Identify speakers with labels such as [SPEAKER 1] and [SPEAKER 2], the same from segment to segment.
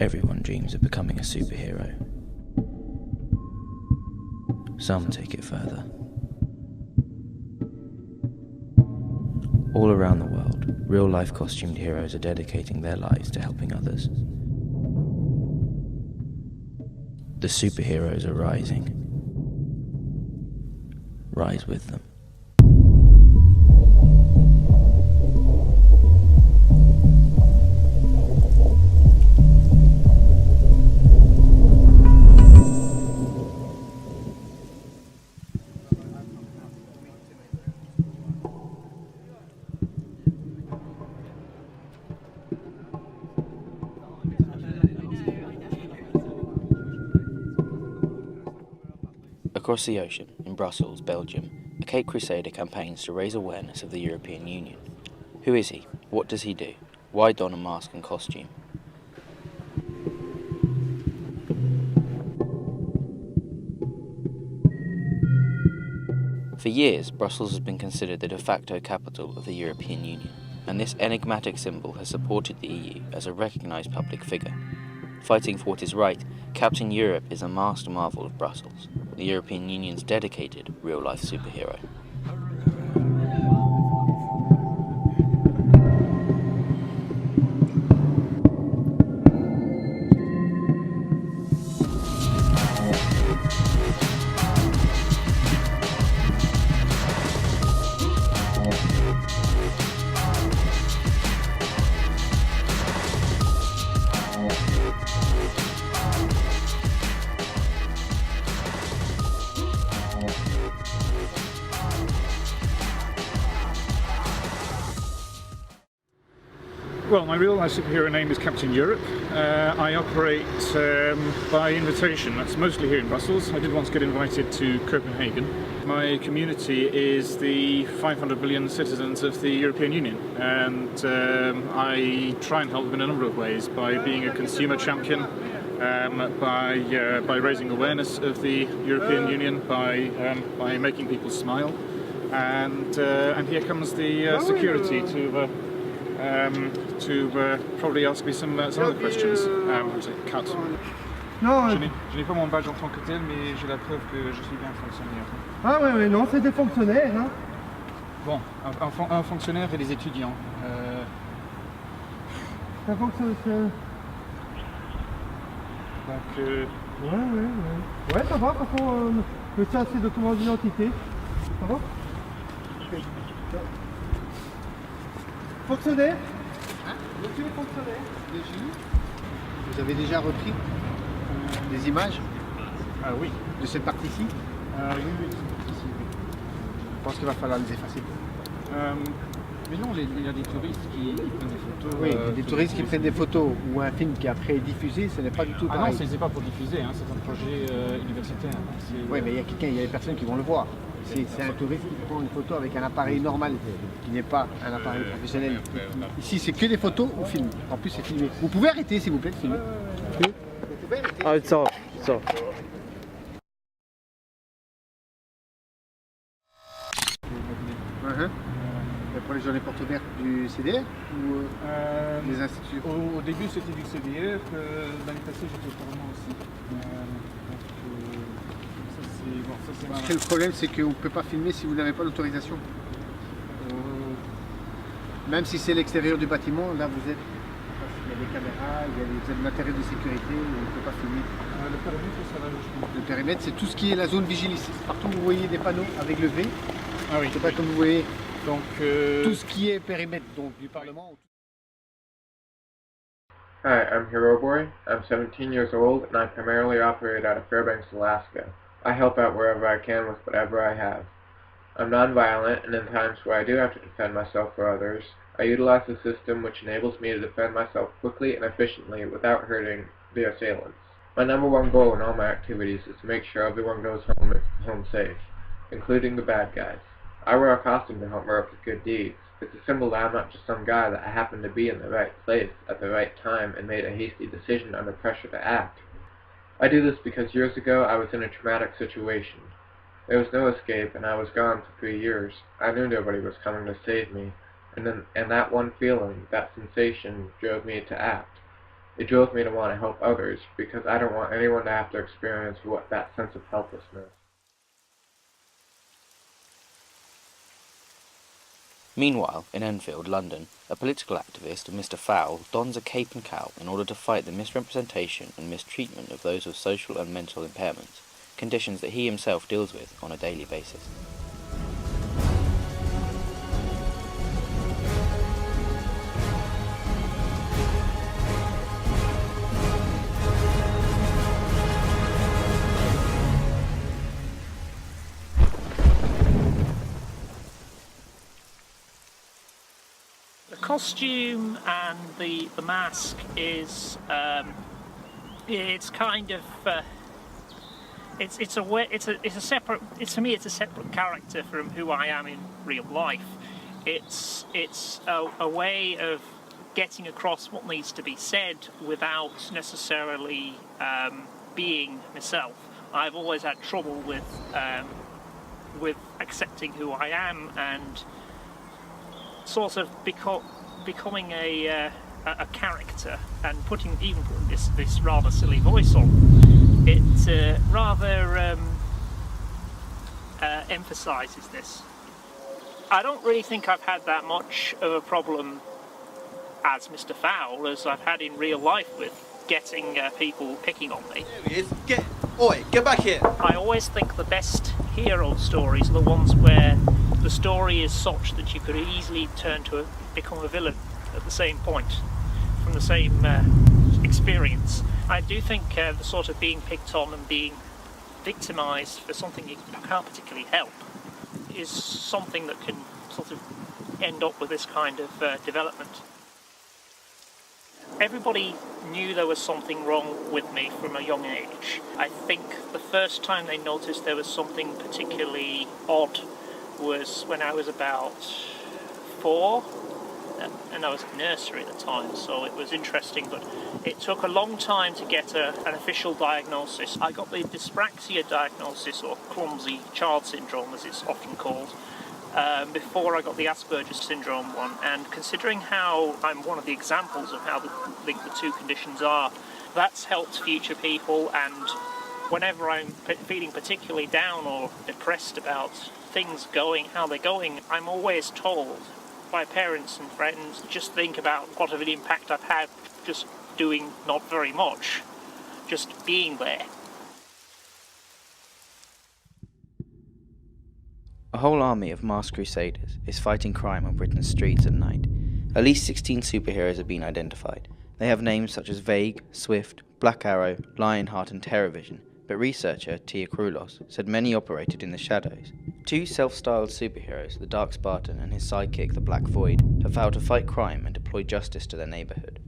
[SPEAKER 1] Everyone dreams of becoming a superhero. Some take it further. All around the world, real-life costumed heroes are dedicating their lives to helping others. The superheroes are rising. Rise with them. Across the ocean, in Brussels, Belgium, a Cape Crusader campaigns to raise awareness of the European Union. Who is he? What does he do? Why don a mask and costume? For years, Brussels has been considered the de facto capital of the European Union, and this enigmatic symbol has supported the EU as a recognised public figure. Fighting for what is right, Captain Europe is a master marvel of Brussels, the European Union's dedicated real-life superhero.
[SPEAKER 2] Well, my real life superhero name is Captain Europe. I operate by invitation. That's mostly here in Brussels. I did once get invited to Copenhagen. My community is the 500 million citizens of the European Union, and I try and help them in a number of ways, by being a consumer champion, by raising awareness of the European Union, by making people smile, and here comes the security to probably ask me some other questions. Cut.
[SPEAKER 3] Non,
[SPEAKER 2] Je n'ai pas mon badge en tant que tel, mais j'ai la preuve que je suis bien fonctionnaire.
[SPEAKER 3] ah ouais, non, c'est des fonctionnaires, hein.
[SPEAKER 2] Bon, un fonctionnaire et des étudiants.
[SPEAKER 3] Ça fonctionne.
[SPEAKER 2] Donc,
[SPEAKER 3] Ouais, ça va, par contre, le tien, c'est document d'identité. Ça va? Ok. Fonctionnaire?
[SPEAKER 4] Hein?
[SPEAKER 3] Monsieur le fonctionnaire?
[SPEAKER 4] Vous avez déjà repris des images
[SPEAKER 2] oui.
[SPEAKER 4] de cette partie-ci?
[SPEAKER 2] Oui.
[SPEAKER 4] Je pense qu'il va falloir les effacer.
[SPEAKER 2] Mais non, il y a des touristes qui prennent des photos.
[SPEAKER 4] Oui, des touristes qui prennent des photos ou un film qui après est diffusé, ce n'est pas du tout
[SPEAKER 2] Ah
[SPEAKER 4] pareil.
[SPEAKER 2] non, c'est pas pour diffuser, hein, c'est un projet universitaire.
[SPEAKER 4] Oui, mais il y a des personnes qui vont le voir. C'est un touriste qui prend une photo avec un appareil normal, qui n'est pas un appareil professionnel. Ici, c'est que des photos ou films. En plus, c'est filmé. Vous pouvez arrêter, s'il vous plaît, de filmer. Vous pouvez arrêter.
[SPEAKER 3] Ah, it's off.
[SPEAKER 4] Et pour les journées portes ouvertes du CDR ou des instituts?
[SPEAKER 2] Au début, c'était du CDR. L'année passée, j'étais carrément aussi.
[SPEAKER 4] Parce que le problème, c'est qu'on ne peut pas filmer si vous n'avez pas l'autorisation. Même si c'est l'extérieur du bâtiment, là vous êtes. Il y a des caméras, vous avez du matériel de sécurité, on ne peut pas filmer.
[SPEAKER 2] Le périmètre, ça va justement.
[SPEAKER 4] Le périmètre, c'est tout ce qui est la zone vigile ici. Partout où vous voyez des panneaux avec le V.
[SPEAKER 2] Ah oui.
[SPEAKER 4] C'est pas comme vous voyez.
[SPEAKER 2] Donc,
[SPEAKER 4] tout ce qui est périmètre donc, du Parlement.
[SPEAKER 5] Hi, I'm Hero Boy. I'm 17 years old and I primarily operate out of Fairbanks, Alaska. I help out wherever I can with whatever I have. I'm non-violent, and in times where I do have to defend myself or others, I utilize a system which enables me to defend myself quickly and efficiently without hurting the assailants. My number one goal in all my activities is to make sure everyone goes home safe, including the bad guys. I wear a costume to help me up with good deeds. It's a symbol that I'm not just some guy that happened to be in the right place at the right time and made a hasty decision under pressure to act. I do this because years ago I was in a traumatic situation. There was no escape and I was gone for 3 years. I knew nobody was coming to save me, and that one feeling, that sensation, drove me to act. It drills me to want to help others, because I don't want anyone to have to experience that sense of helplessness.
[SPEAKER 1] Meanwhile, in Enfield, London, a political activist, Mr. Fowl, dons a cape and cowl in order to fight the misrepresentation and mistreatment of those with social and mental impairments, conditions that he himself deals with on a daily basis.
[SPEAKER 6] The costume and the mask is it's kind of it's a separate, to me it's a separate character from who I am in real life. It's a way of getting across what needs to be said without necessarily being myself. I've always had trouble with accepting who I am and sort of becoming a character and putting this rather silly voice on. It rather emphasises this. I don't really think I've had that much of a problem as Mr. Fowl as I've had in real life with getting people picking on me.
[SPEAKER 7] Get back here!
[SPEAKER 6] I always think the best hero stories are the ones where the story is such that you could easily become a villain at the same point, from the same experience. I do think the sort of being picked on and being victimised for something you can't particularly help is something that can sort of end up with this kind of development. Everybody knew there was something wrong with me from a young age. I think the first time they noticed there was something particularly odd was when I was about 4, and I was at nursery at the time, so it was interesting, but it took a long time to get an official diagnosis. I got the dyspraxia diagnosis, or clumsy child syndrome as it's often called, before I got the Asperger's syndrome one, and considering how I'm one of the examples of how the two conditions are, that's helped future people, and whenever I'm feeling particularly down or depressed about things how they're going, I'm always told by parents and friends, just think about what of an impact I've had just doing not very much, just being there.
[SPEAKER 1] A whole army of masked crusaders is fighting crime on Britain's streets at night. At least 16 superheroes have been identified. They have names such as Vague, Swift, Black Arrow, Lionheart and Terrorvision, but researcher Tia Kroulos said many operated in the shadows. 2 self-styled superheroes, the Dark Spartan and his sidekick the Black Void, have vowed to fight crime and deploy justice to their neighbourhood.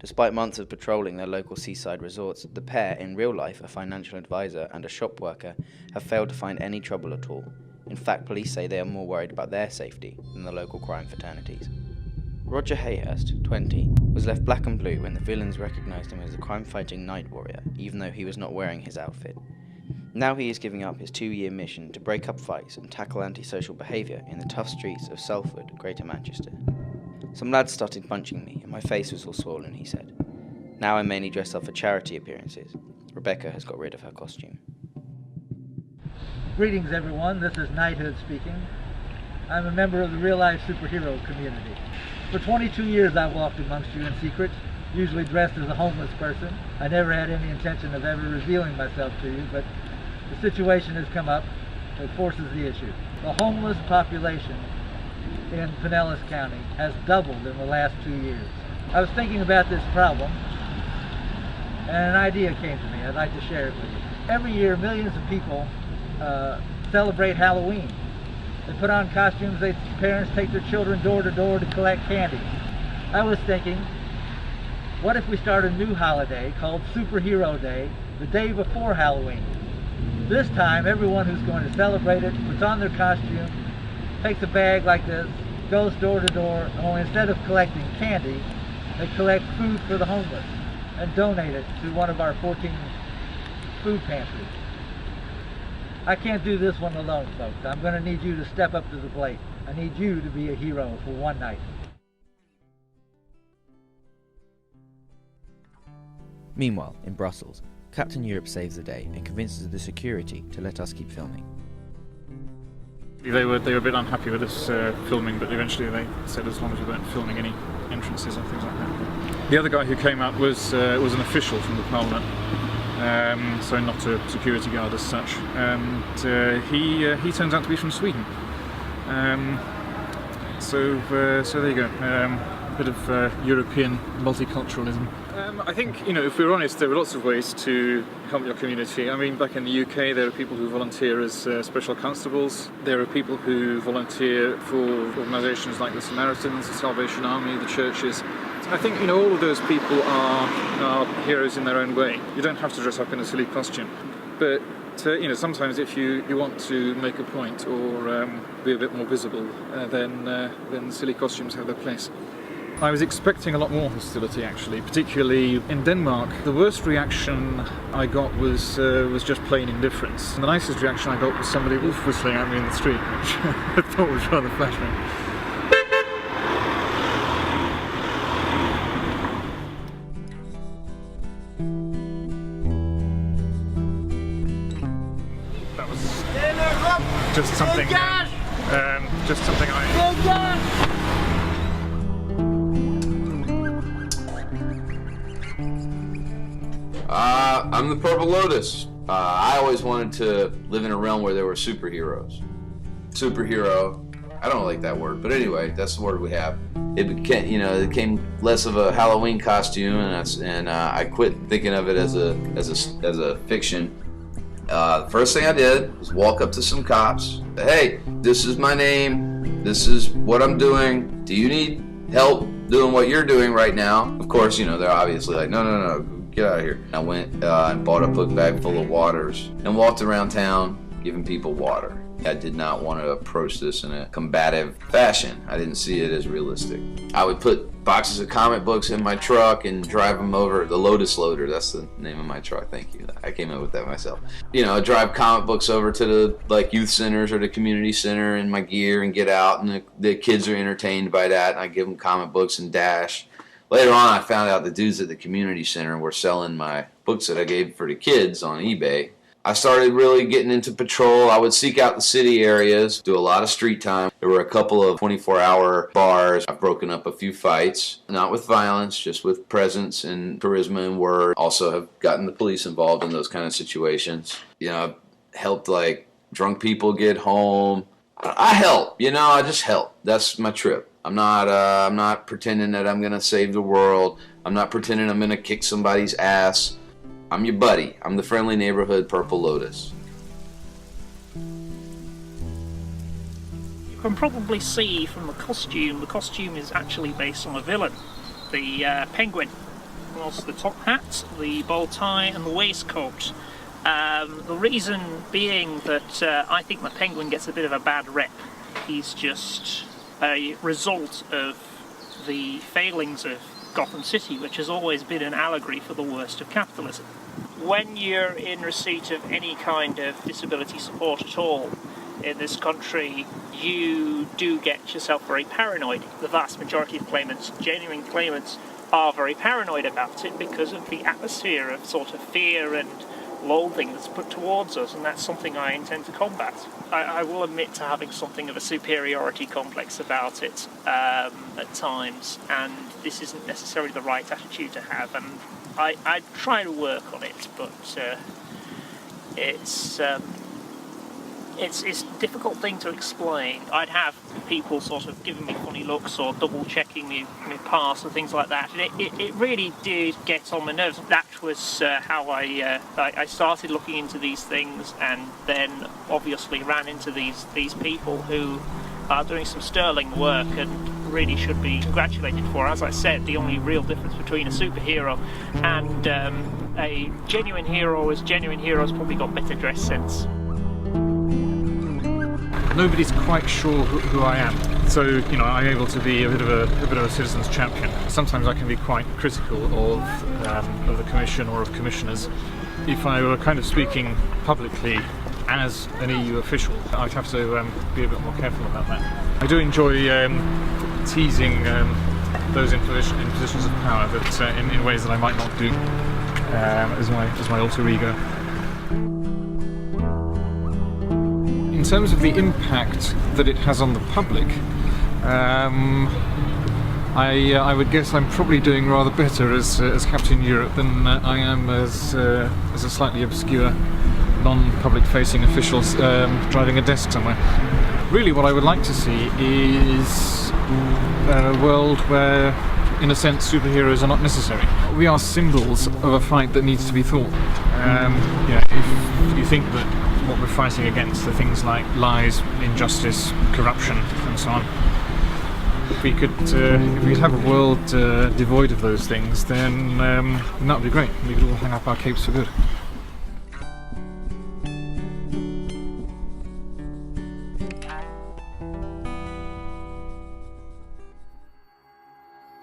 [SPEAKER 1] Despite months of patrolling their local seaside resorts, the pair, in real life a financial advisor and a shop worker, have failed to find any trouble at all. In fact, police say they are more worried about their safety than the local crime fraternities. Roger Hayhurst, 20, was left black and blue when the villains recognised him as a crime-fighting night warrior, even though he was not wearing his outfit. Now he is giving up his 2-year mission to break up fights and tackle antisocial behaviour in the tough streets of Salford, Greater Manchester. Some lads started punching me and my face was all swollen, he said. Now I mainly dress up for charity appearances. Rebecca has got rid of her costume.
[SPEAKER 8] Greetings everyone, this is Knighthood speaking. I'm a member of the real-life superhero community. For 22 years I've walked amongst you in secret, usually dressed as a homeless person. I never had any intention of ever revealing myself to you, but the situation has come up that forces the issue. The homeless population in Pinellas County has doubled in the last 2 years. I was thinking about this problem and an idea came to me. I'd like to share it with you. Every year millions of people celebrate Halloween. They put on costumes, parents take their children door to door to collect candy. I was thinking, what if we start a new holiday called Superhero Day, the day before Halloween? This time, everyone who's going to celebrate it puts on their costume, takes a bag like this, goes door to door, only instead of collecting candy, they collect food for the homeless and donate it to one of our 14 food pantries. I can't do this one alone, folks. I'm going to need you to step up to the plate. I need you to be a hero for one night.
[SPEAKER 1] Meanwhile, in Brussels, Captain Europe saves the day and convinces the security to let us keep filming.
[SPEAKER 2] They were a bit unhappy with us filming, but eventually they said as long as we weren't filming any entrances and things like that. The other guy who came up was an official from the Parliament, so not a security guard as such, and he turns out to be from Sweden. So there you go, a bit of European multiculturalism. I think, if we're honest, there are lots of ways to help your community. I mean, back in the UK, there are people who volunteer as special constables. There are people who volunteer for organisations like the Samaritans, the Salvation Army, the churches. I think, all of those people are heroes in their own way. You don't have to dress up in a silly costume. But, sometimes if you want to make a point or be a bit more visible, then silly costumes have their place. I was expecting a lot more hostility, actually, particularly in Denmark. The worst reaction I got was just plain indifference. And the nicest reaction I got was somebody wolf whistling at me in the street, which I thought was rather flattering. That was just something I...
[SPEAKER 9] I'm the Purple Lotus. I always wanted to live in a realm where there were superheroes. Superhero, I don't like that word, but anyway, that's the word we have. It became less of a Halloween costume, and I quit thinking of it as a fiction. The first thing I did was walk up to some cops. Say, hey, this is my name. This is what I'm doing. Do you need help doing what you're doing right now? Of course, they're obviously like, no. Get out of here. I went and bought a book bag full of waters and walked around town giving people water. I did not want to approach this in a combative fashion. I didn't see it as realistic. I would put boxes of comic books in my truck and drive them over. The Lotus Loader, that's the name of my truck. Thank you. I came up with that myself. I'd drive comic books over to the youth centers or the community center in my gear and get out, and the kids are entertained by that, and I give them comic books and dash. Later on, I found out the dudes at the community center were selling my books that I gave for the kids on eBay. I started really getting into patrol. I would seek out the city areas, do a lot of street time. There were a couple of 24-hour bars. I've broken up a few fights, not with violence, just with presence and charisma and word. Also have gotten the police involved in those kind of situations. I've helped drunk people get home. I help, I just help. That's my trip. I'm not pretending that I'm gonna save the world. I'm not pretending I'm gonna kick somebody's ass. I'm your buddy. I'm the friendly neighborhood Purple Lotus.
[SPEAKER 6] You can probably see from the costume is actually based on a villain. The penguin. Also the top hat, the bow tie and the waistcoat. The reason being that I think the penguin gets a bit of a bad rep. He's just a result of the failings of Gotham City, which has always been an allegory for the worst of capitalism. When you're in receipt of any kind of disability support at all in this country, you do get yourself very paranoid. The vast majority of claimants, genuine claimants, are very paranoid about it because of the atmosphere of sort of fear and loathing that's put towards us, and that's something I intend to combat. I will admit to having something of a superiority complex about it at times, and this isn't necessarily the right attitude to have, and I try to work on it, but it's a difficult thing to explain. I'd have people sort of giving me funny looks or double checking me pass and things like that, and it really did get on my nerves. That was how I started looking into these things, and then obviously ran into these people who are doing some sterling work and really should be congratulated for. As I said, the only real difference between a superhero and a genuine hero is genuine heroes probably got better dress sense.
[SPEAKER 2] Nobody's quite sure who I am, so I'm able to be a bit of a citizen's champion. Sometimes I can be quite critical of the commission or of commissioners. If I were kind of speaking publicly as an EU official, I'd have to be a bit more careful about that. I do enjoy teasing those in positions of power, but in ways that I might not do as my alter ego. In terms of the impact that it has on the public, I would guess I'm probably doing rather better as Captain Europe than I am as a slightly obscure, non-public facing official driving a desk somewhere. Really what I would like to see is a world where, in a sense, superheroes are not necessary. We are symbols of a fight that needs to be fought. If you think that what we're fighting against are things like lies, injustice, corruption, and so on, if we could have a world devoid of those things, then that would be great. We could all hang up our capes for good.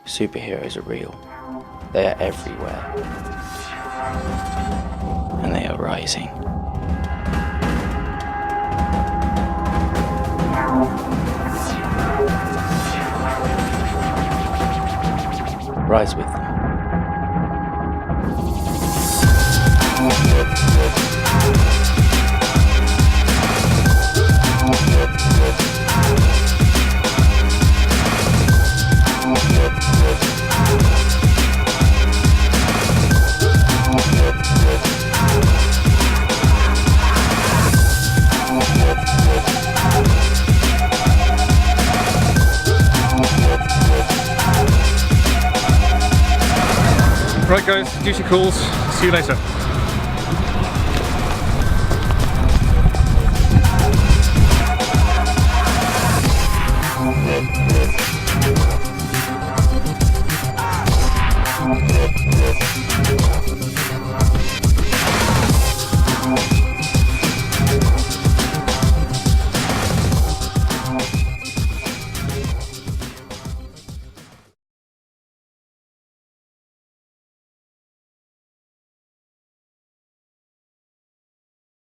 [SPEAKER 1] Superheroes are real. They are everywhere. And they are rising. Rise with them.
[SPEAKER 2] Right guys, duty calls. See you later.